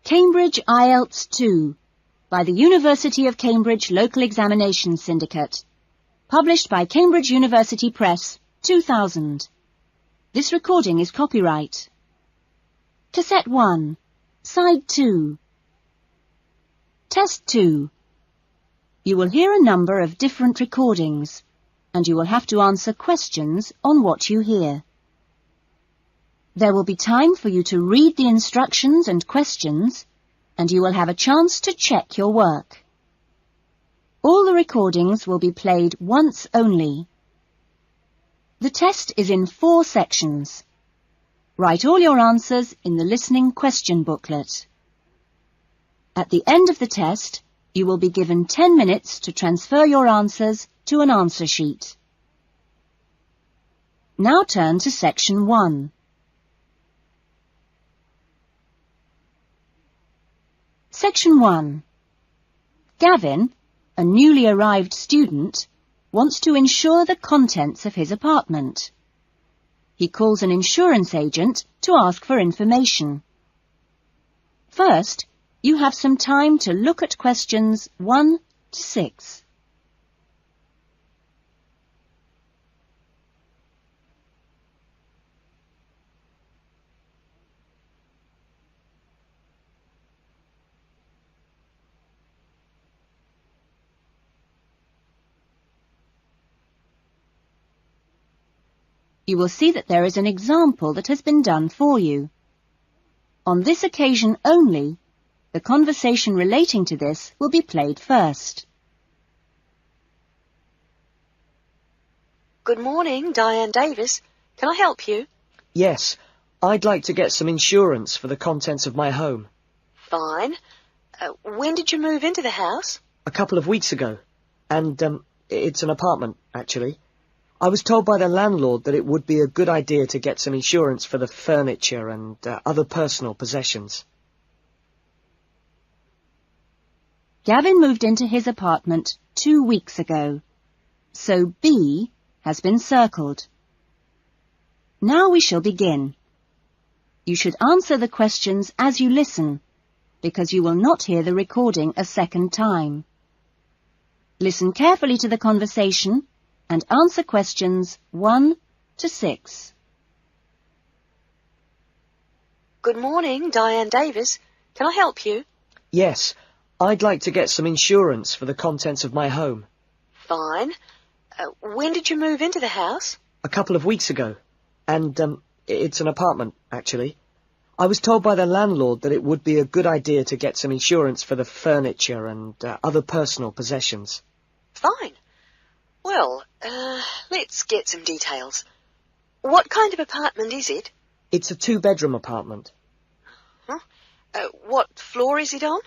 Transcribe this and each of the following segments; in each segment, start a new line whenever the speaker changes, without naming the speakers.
Cambridge IELTS 2 by the University of Cambridge Local Examination Syndicate. Published by Cambridge University Press, 2000. This recording is copyright. Cassette 1, Side 2. Test 2. You will hear a number of different recordings, and you will have to answer questions on what you hear. There will be time for you to read the instructions and questions, and you will have a chance to check your work. All the recordings will be played once only. The test is in 4 sections. Write all your answers in the listening question booklet. At the end of the test, you will be given 10 minutes to transfer your answers to an answer sheet. Now turn to section 1. Section 1. Gavin, a newly arrived student, wants to insure the contents of his apartment. He calls an insurance agent to ask for information. First, you have some time to look at questions 1 to 6. You will see that there is an example that has been done for you. On this occasion only, the conversation relating to this will be played first.
Good morning, Diane Davis. Can I help you?
Yes, I'd like to get some insurance for the contents of my home.
Fine. When did you move into the house?
A couple of weeks ago. And, it's an apartment, actually. I was told by the landlord that it would be a good idea to get some insurance for the furniture and other personal possessions.
Gavin moved into his apartment 2 weeks ago, so B has been circled. Now we shall begin. You should answer the questions as you listen, because you will not hear the recording a second time. Listen carefully to the conversation and answer questions 1 to 6.
Good morning, Diane Davis. Can I help you?
Yes, I'd like to get some insurance for the contents of my home.
Fine. When did you move into the house?
A couple of weeks ago. And, it's an apartment, actually. I was told by the landlord that it would be a good idea to get some insurance for the furniture and other personal possessions.
Fine. Well, let's get some details. What kind of apartment is it?
It's a 2-bedroom apartment.
Huh? What floor is it on?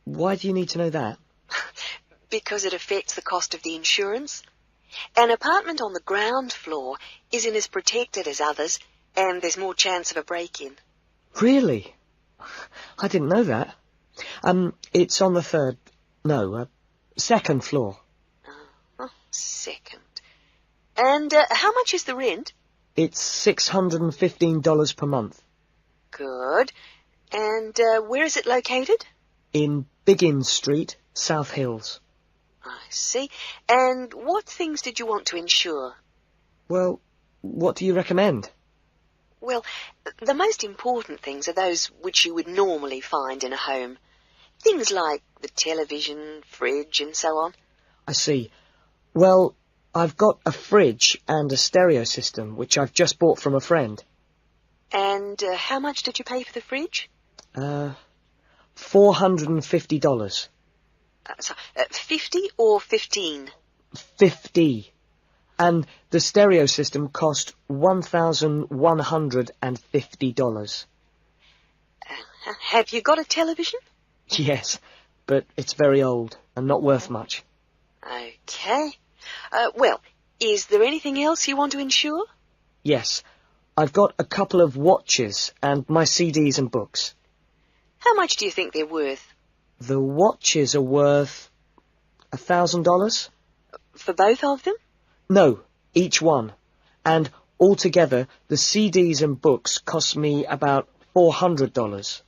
Why do you need to know that?
Because it affects the cost of the insurance. An apartment on the ground floor isn't as protected as others, and there's more chance of a break-in.
Really? I didn't know that. It's on the second floor.
Second. And how much is the rent?
It's $615 per month.
Good. And where is it located?
In Biggins Street, South Hills.
I see. And what things did you want to insure?
Well, what do you recommend?
Well, the most important things are those which you would normally find in a home. Things like the television, fridge, and so on.
I see. Well, I've got a fridge and a stereo system, which I've just bought from a friend.
And how much did you pay for the fridge?
$450.
50 or 15?
50. And the stereo system cost $1,150.
Have you got a television?
Yes, but it's very old and not worth much.
Okay. Well, is there anything else you want to insure?
Yes, I've got a couple of watches and my CDs and books.
How much do you think they're worth?
The watches are worth $1,000.
For both of them?
No, each one. And altogether, the CDs and books cost me about $400.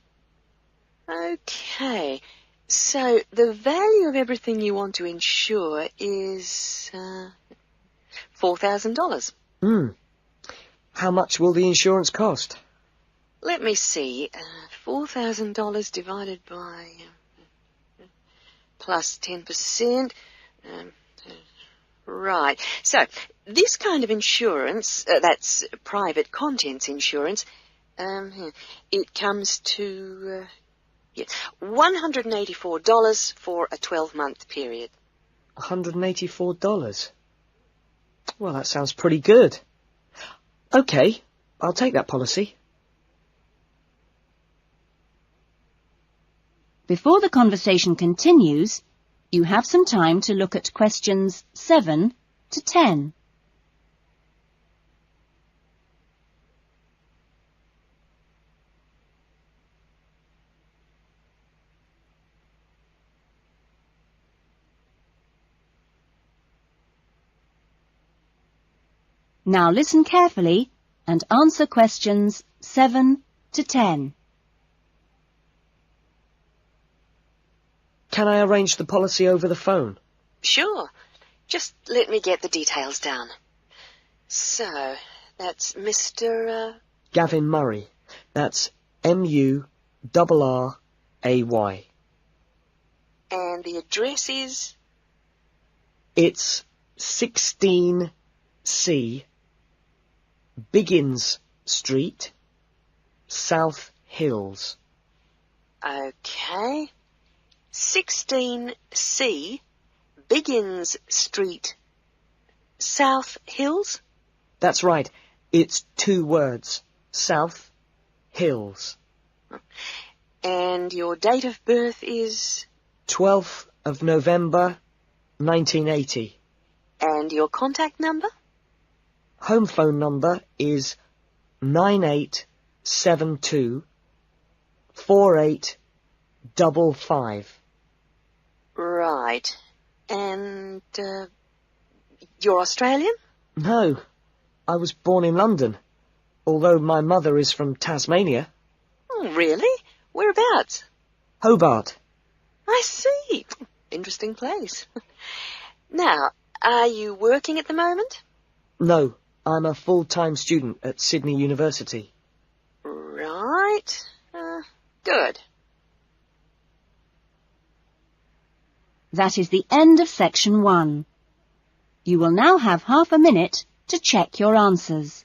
Okay, so the value of everything you want to insure is $4,000.
How much will the insurance cost?
Let me see, $4,000 divided by plus 10%. Right, so this kind of insurance, that's private contents insurance, it comes to $184 for a 12-month period.
$184? Well, that sounds pretty good. Okay, I'll take that policy.
Before the conversation continues, you have some time to look at questions 7 to 10. Now listen carefully and answer questions 7 to 10.
Can I arrange the policy over the phone?
Sure. Just let me get the details down. So, that's Mr.
Gavin Murray. That's M-U-R-R-A-Y.
And the address is?
It's 16C Biggins Street, South Hills.
Okay. 16C Biggins Street, South Hills?
That's right. It's 2 words. South Hills.
And your date of birth is?
12th of November, 1980.
And your contact number?
Home phone number is 9872 4855.
Right. And, you're Australian?
No, I was born in London, although my mother is from Tasmania.
Oh, really? Whereabouts?
Hobart.
I see. Interesting place. Now, are you working at the moment?
No, I'm a full-time student at Sydney University.
Right. Good.
That is the end of section 1. You will now have half a minute to check your answers.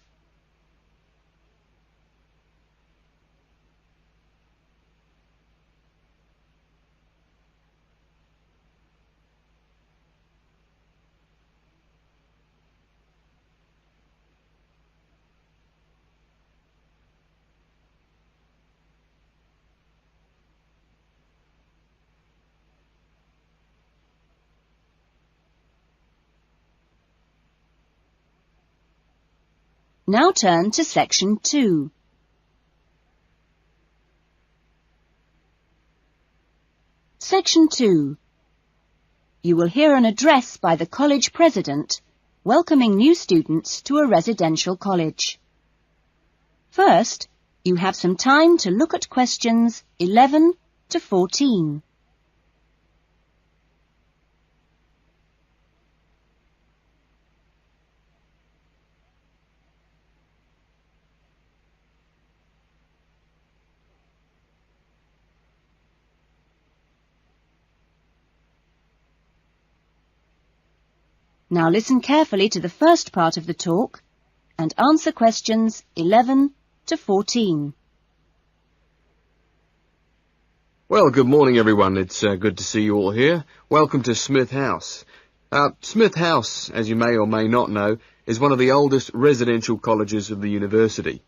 Now turn to section 2. Section 2. You will hear an address by the college president welcoming new students to a residential college. First, you have some time to look at questions 11 to 14. Now listen carefully to the first part of the talk and answer questions 11 to 14.
Well, good morning, everyone. It's good to see you all here. Welcome to Smith House. Smith House, as you may or may not know, is one of the oldest residential colleges of the university.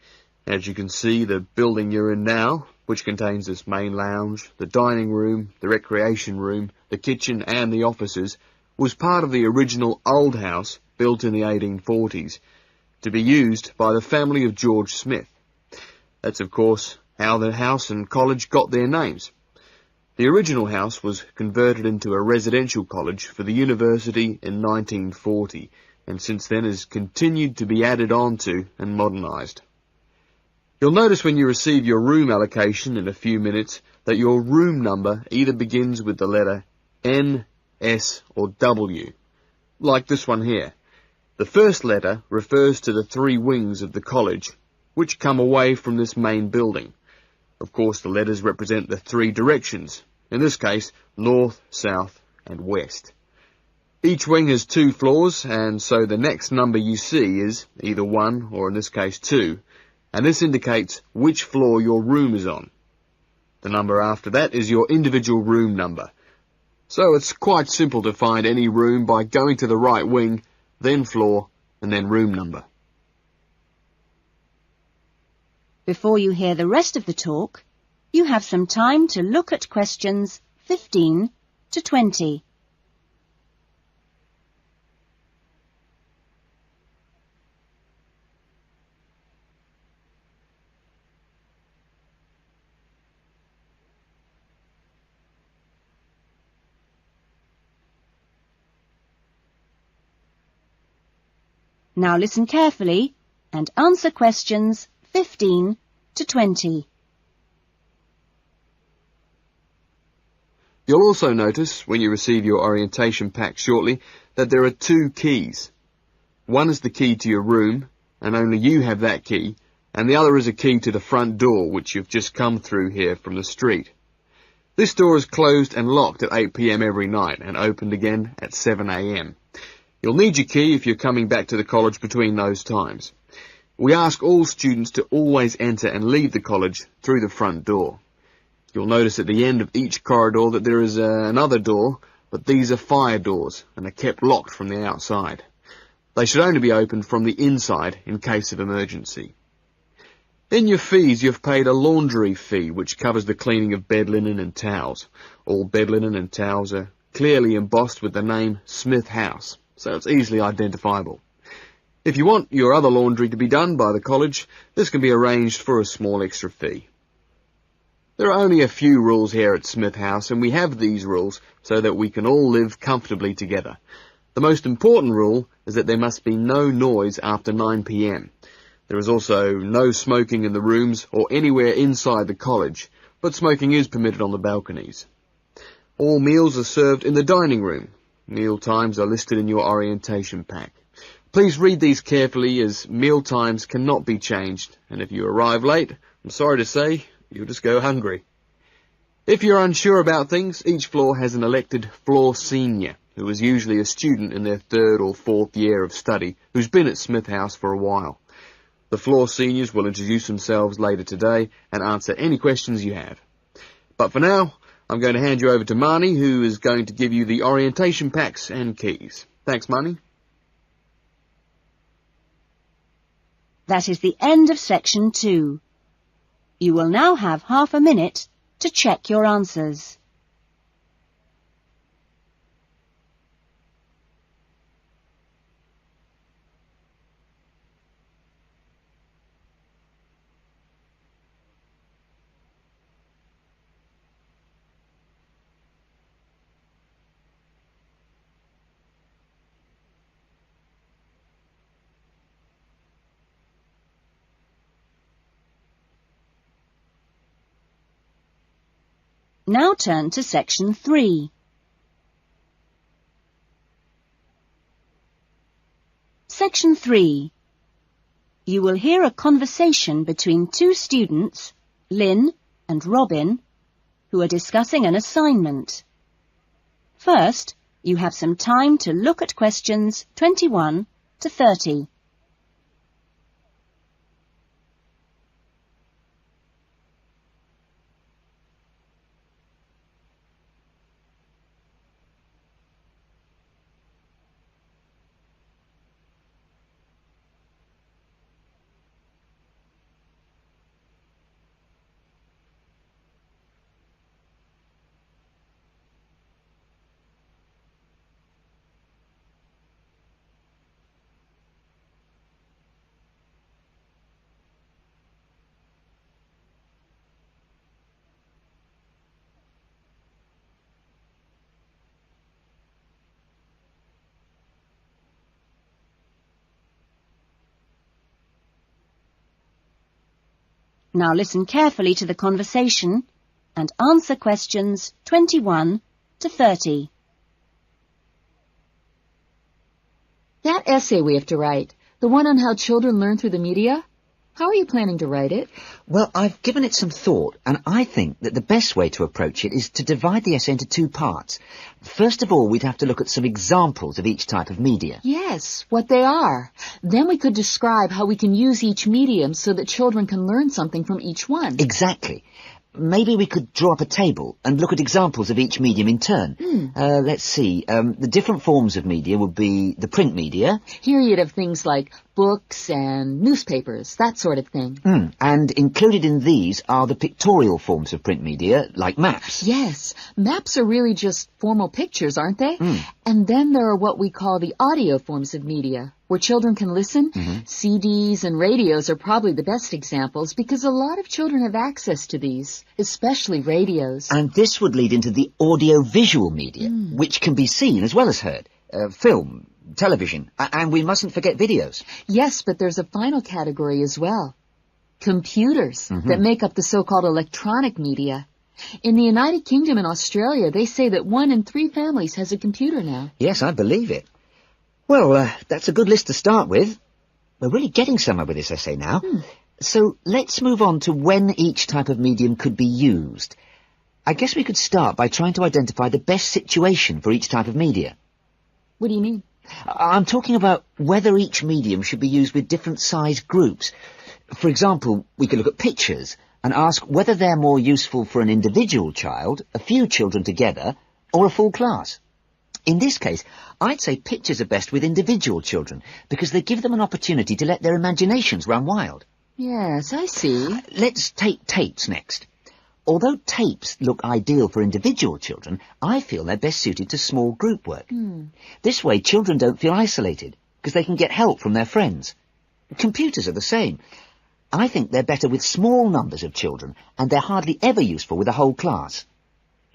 As you can see, the building you're in now, which contains this main lounge, the dining room, the recreation room, the kitchen and the offices, was part of the original old house built in the 1840s, to be used by the family of George Smith. That's, of course, how the house and college got their names. The original house was converted into a residential college for the university in 1940, and since then has continued to be added on to and modernised. You'll notice when you receive your room allocation in a few minutes that your room number either begins with the letter N, S or W, like this one here. The first letter refers to the 3 wings of the college, which come away from this main building. Of course, the letters represent the 3 directions, in this case, north, south and west. Each wing has 2 floors, and so the next number you see is either 1 or in this case 2, and this indicates which floor your room is on. The number after that is your individual room number. So it's quite simple to find any room by going to the right wing, then floor, and then room number.
Before you hear the rest of the talk, you have some time to look at questions 15 to 20. Now listen carefully and answer questions 15 to 20.
You'll also notice, when you receive your orientation pack shortly, that there are 2 keys. One is the key to your room, and only you have that key, and the other is a key to the front door, which you've just come through here from the street. This door is closed and locked at 8 p.m. every night, and opened again at 7 a.m. You'll need your key if you're coming back to the college between those times. We ask all students to always enter and leave the college through the front door. You'll notice at the end of each corridor that there is another door, but these are fire doors and are kept locked from the outside. They should only be opened from the inside in case of emergency. In your fees, you've paid a laundry fee, which covers the cleaning of bed linen and towels. All bed linen and towels are clearly embossed with the name Smith House, so it's easily identifiable. If you want your other laundry to be done by the college, this can be arranged for a small extra fee. There are only a few rules here at Smith House, and we have these rules so that we can all live comfortably together. The most important rule is that there must be no noise after 9 p.m. There is also no smoking in the rooms or anywhere inside the college, but smoking is permitted on the balconies. All meals are served in the dining room. Meal times are listed in your orientation pack. Please read these carefully, as meal times cannot be changed, and if you arrive late, I'm sorry to say, you'll just go hungry. If you're unsure about things, each floor has an elected floor senior, who is usually a student in their 3rd or 4th year of study, who's been at Smith House for a while. The floor seniors will introduce themselves later today and answer any questions you have. But for now, I'm going to hand you over to Marnie, who is going to give you the orientation packs and keys. Thanks, Marnie.
That is the end of section 2. You will now have half a minute to check your answers. Now turn to section 3. Section 3. You will hear a conversation between 2 students, Lynn and Robin, who are discussing an assignment. First, you have some time to look at questions 21 to 30. Now listen carefully to the conversation and answer questions 21 to 30.
That essay we have to write, the one on how children learn through the media, how are you planning to write it?
Well, I've given it some thought, and I think that the best way to approach it is to divide the essay into two parts. First of all, we'd have to look at some examples of each type of media.
Yes, what they are. Then we could describe how we can use each medium so that children can learn something from each one.
Exactly. Maybe we could draw up a table and look at examples of each medium in turn. Let's see. The different forms of media would be the print media.
Here you'd have things like books and newspapers, that sort of thing.
And included in these are the pictorial forms of print media, like maps.
Yes, maps are really just formal pictures, aren't they? And then there are what we call the audio forms of media, where children can listen. CDs and radios are probably the best examples because a lot of children have access to these, especially radios.
And this would lead into the audio-visual media, which can be seen as well as heard. Film, television, and we mustn't forget videos.
Yes, but there's a final category as well. Computers that make up the so-called electronic media. In the United Kingdom and Australia, they say that 1 in 3 families has a computer now.
Yes, I believe it. Well, that's a good list to start with. We're really getting somewhere with this essay now. So let's move on to when each type of medium could be used. I guess we could start by trying to identify the best situation for each type of media.
What do you mean?
I'm talking about whether each medium should be used with different size groups. For example, we could look at pictures and ask whether they're more useful for an individual child, a few children together, or a full class. In this case, I'd say pictures are best with individual children because they give them an opportunity to let their imaginations run wild.
Yes, I see.
Let's take tapes next. Although tapes look ideal for individual children, I feel they're best suited to small group work. This way, children don't feel isolated because they can get help from their friends. Computers are the same. I think they're better with small numbers of children, and they're hardly ever useful with a whole class.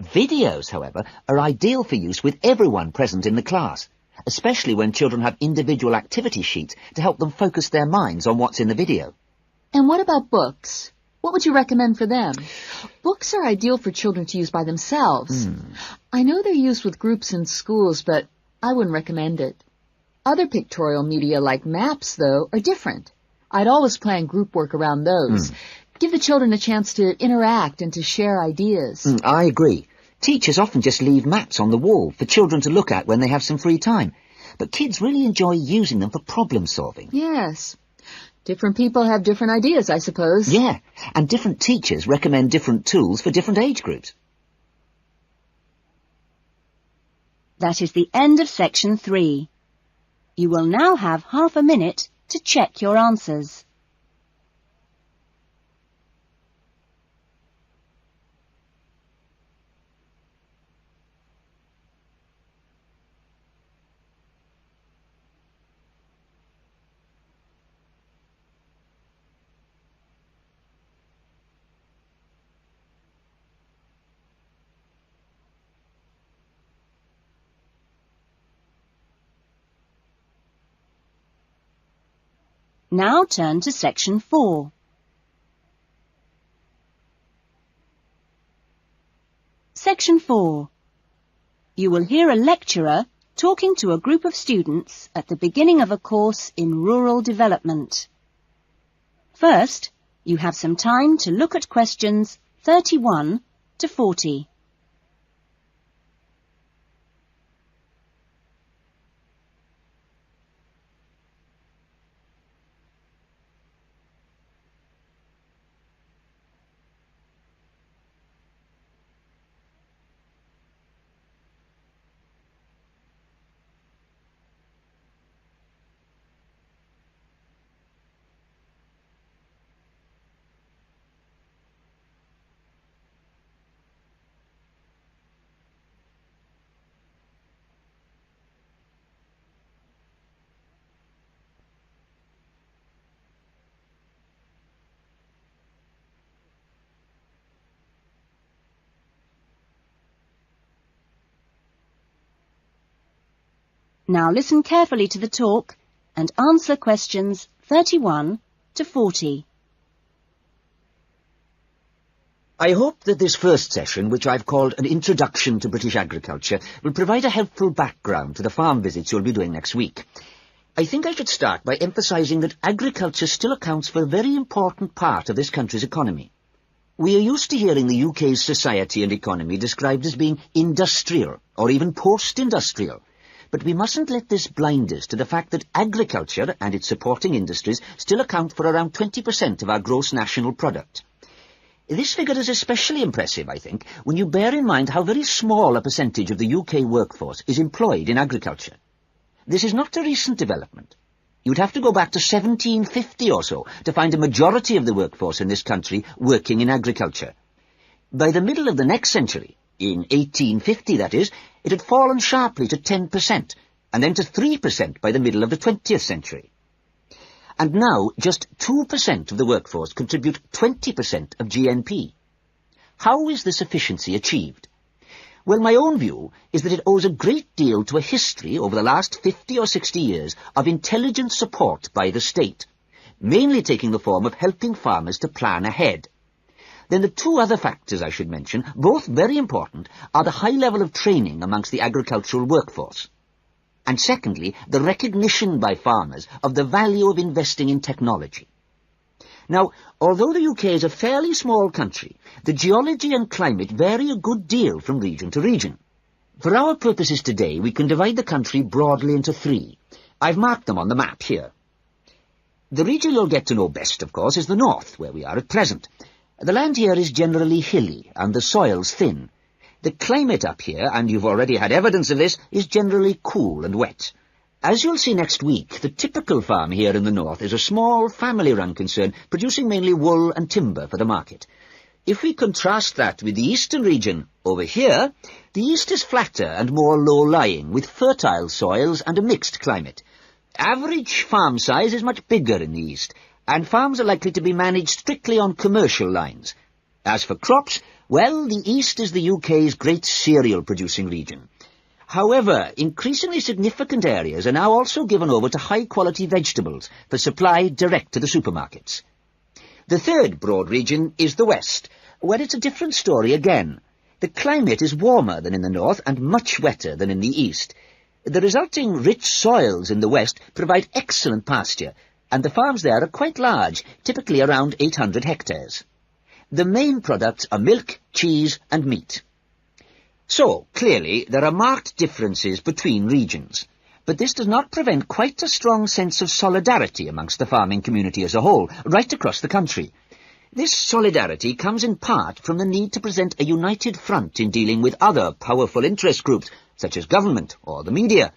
Videos, however, are ideal for use with everyone present in the class, especially when children have individual activity sheets to help them focus their minds on what's in the video.
And what about books? What would you recommend for them? Books are ideal for children to use by themselves. I know they're used with groups in schools, but I wouldn't recommend it. Other pictorial media like maps, though, are different. I'd always plan group work around those. Give the children a chance to interact and to share ideas.
I agree. Teachers often just leave maps on the wall for children to look at when they have some free time. But kids really enjoy using them for problem solving.
Yes. Different people have different ideas, I suppose.
Yeah, and different teachers recommend different tools for different age groups.
That is the end of section 3. You will now have half a minute to check your answers. Now turn to section 4. Section 4. You will hear a lecturer talking to a group of students at the beginning of a course in rural development. First, you have some time to look at questions 31 to 40. Now listen carefully to the talk and answer questions 31 to 40.
I hope that this first session, which I've called an Introduction to British Agriculture, will provide a helpful background to the farm visits you'll be doing next week. I think I should start by emphasising that agriculture still accounts for a very important part of this country's economy. We are used to hearing the UK's society and economy described as being industrial, or even post-industrial. But we mustn't let this blind us to the fact that agriculture and its supporting industries still account for around 20% of our gross national product. This figure is especially impressive, I think, when you bear in mind how very small a percentage of the UK workforce is employed in agriculture. This is not a recent development. You'd have to go back to 1750 or so to find a majority of the workforce in this country working in agriculture. By the middle of the next century, in 1850 that is, it had fallen sharply to 10%, and then to 3% by the middle of the 20th century. And now just 2% of the workforce contribute 20% of GNP. How is this efficiency achieved? Well, my own view is that it owes a great deal to a history over the last 50 or 60 years of intelligent support by the state, mainly taking the form of helping farmers to plan ahead. Then the two other factors I should mention, both very important, are the high level of training amongst the agricultural workforce. And secondly, the recognition by farmers of the value of investing in technology. Now, although the UK is a fairly small country, the geology and climate vary a good deal from region to region. For our purposes today, we can divide the country broadly into three. I've marked them on the map here. The region you'll get to know best, of course, is the north, where we are at present. The land here is generally hilly, and the soil's thin. The climate up here, and you've already had evidence of this, is generally cool and wet. As you'll see next week, the typical farm here in the north is a small, family-run concern, producing mainly wool and timber for the market. If we contrast that with the eastern region, over here, the east is flatter and more low-lying, with fertile soils and a mixed climate. Average farm size is much bigger in the east, and farms are likely to be managed strictly on commercial lines. As for crops, well, the east is the UK's great cereal-producing region. However, increasingly significant areas are now also given over to high-quality vegetables for supply direct to the supermarkets. The third broad region is the west, where it's a different story again. The climate is warmer than in the north and much wetter than in the east. The resulting rich soils in the west provide excellent pasture, and the farms there are quite large, typically around 800 hectares. The main products are milk, cheese and meat. So, clearly, there are marked differences between regions, but this does not prevent quite a strong sense of solidarity amongst the farming community as a whole, right across the country. This solidarity comes in part from the need to present a united front in dealing with other powerful interest groups, such as government or the media.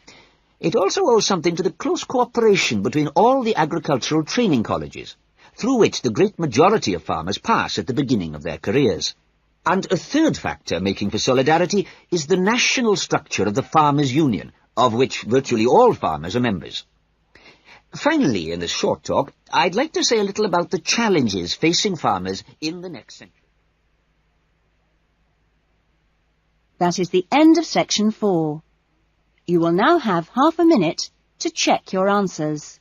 It also owes something to the close cooperation between all the agricultural training colleges, through which the great majority of farmers pass at the beginning of their careers. And a third factor making for solidarity is the national structure of the Farmers' Union, of which virtually all farmers are members. Finally, in this short talk, I'd like to say a little about the challenges facing farmers in the next century.
That is the end of section 4. You will now have half a minute to check your answers.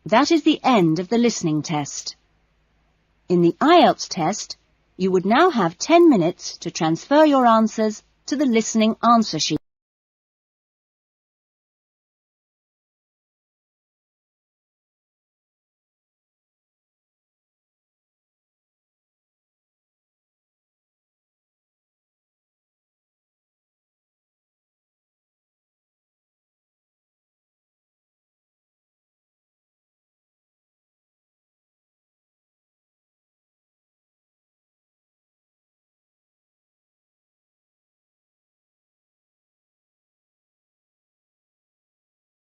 That is the end of the listening test. In the IELTS test, you would now have 10 minutes to transfer your answers to the listening answer sheet.